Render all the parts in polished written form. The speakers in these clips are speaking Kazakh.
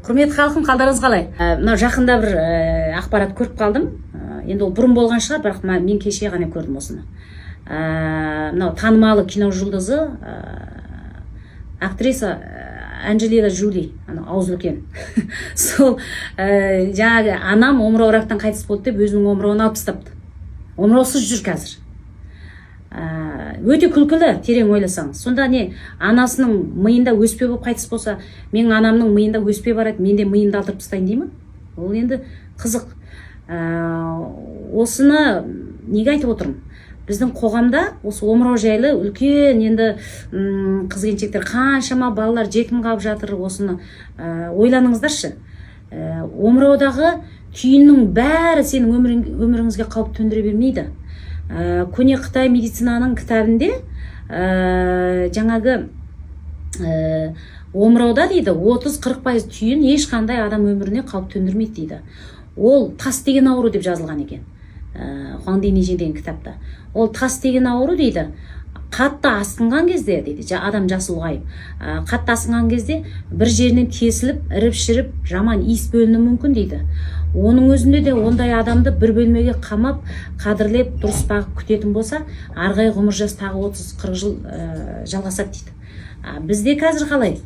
Құрметті халқым, қалдарыңыз қалай? Мынау жақында бір ақпарат көріп қалдым. Енді ол бұрын болған шығар, бірақ мен кеше ғана көрдім осыны. Мынау танымалы кино жұлдызы, актриса Анджелина Джоли, ауызы үлкен. Сол жаңағы анам омырау рактан қайтыс болды деп өзінің омырауын алып тастапты. Омыраусыз жүр қазір. Өте күлкілі, терең ойласаңыз. Сонда не, анасының миында өспе болып қайтыс болса, менің анамның миында өспе барады, мен де миымды алдырып тастайын деймін. Ол енді қызық. Осыны неге айтып отырмын? Біздің қоғамда осы омырау жайлы үлкен енді қыз-келіншектер, қаншама балалар жетім қалып жатыр, осыны ойланыңыздаршы. Омыраудағы түйіннің бәрі сенің өміріңізге қауіп төндіре бермейді. Көне Қытай медицинаның кітабінде жаңағы омырауда дейді 30-40% түйін ешқандай адам өміріне қауіп төндірмейді дейді. Ол тас деген ауру деп жазылған екен. Хуан Динижен деген кітапта. Ол тас деген ауру дейді. Қатты асқынған кезде дейді, адам жасы ұлғайып, қатты асқынған кезде бір жерінен тесіліп, іріп-шіріп, жаман иіс бөлінуі мүмкін дейді. Оның өзінде де ондай адамды бір бөлмеге қамап, қадірлеп, дұрыс бағып күтетін болса, арғай ғұмыр жас тағы 30-40 жыл жалғасады дейді. Бізде қазір қалай?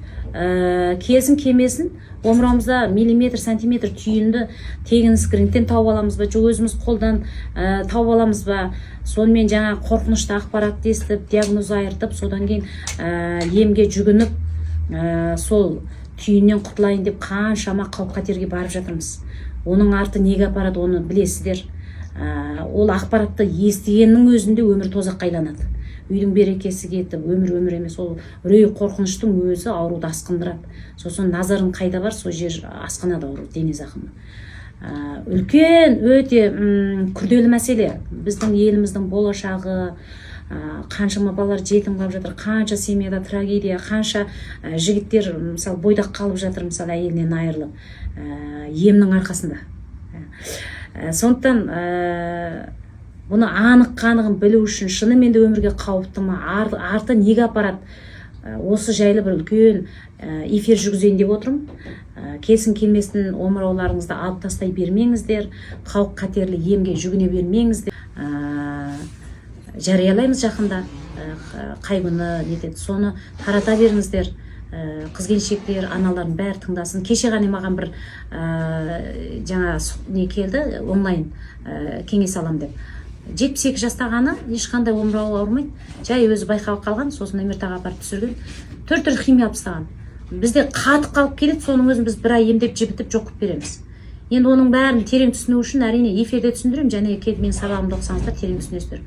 Келсін кемесін, омырауымызда миллиметр, сантиметр түйінді тегін скринингтен тауып аламыз ба, жоқ өзіміз қолдан тауып аламыз ба, сонымен жаңа қорқынышты ақпаратты естіп, диагноз айыртып, содан кейін емге жүгініп, сол түйіннен құтылайын деп қаншама қауіп-қатерге барып жатырмыз. Оның арты неге апарады, оны білесіздер. Ол ақпаратты естігеннің өзінде өмір тозаққа айланады. Үйдің берекесі кетіп, өмір емес, ол үрей қорқыныштың өзі ауруды асқындырады. Сосын назарын қайда бар, сол жер асқынады ауру, дене зақымы. Үлкен, өте күрделі мәселе. Біздің еліміздің болашағы, қаншама балалар жетім қалып жатыр, қанша семьяда трагедия, қанша жігіттер мысалы бойдақ қалып жатыр, мысалы әйелінен айырылып, емнің арқасында. Сондықтан бұны анық-қанығын білу үшін шынымен де өмірге қауіпті ма, арты неге апарады, осы жайлы бір үлкен эфир жүргізейін деп отырмын. Келсін келмесін омырауларыңызды алып тастай бермеңіздер, қауіп қатерлі емге жүгіне бермеңіздер. Жариялаймыз жақында, қай күні нетеді, соны тарата беріңіздер. Қыз-келіншектер, аналардың бәрі тыңдасын. Кеше ғана маған бір жаңа не келді, онлайн кеңес алам деп. 72 жастағаны ешқандай омырауы ауырмайды, жай өзі байқалып қалған, сосын МРТ-ға апарып түсірген, 4 түрлі химия алып тастаған. Бізде қатып қалып келеді, соның өзін біз бір ай емдеп жібітіп жоқ қылып береміз. Енді оның бәрін терең түсіну үшін әрине эфирде түсіндіремін, және келіп менің сабағымды оқысаңыздар терең түсінесіздер.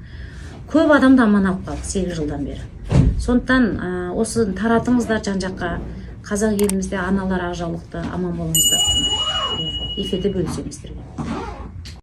Көп адамды аман алып қалдық 8 жылдан бері. Сондықтан осыны таратыңыздар жан-жаққа. Қазақ елімізде аналар ақ жаулықты, аман болыңыздар. Эфирде бөлісеміздер.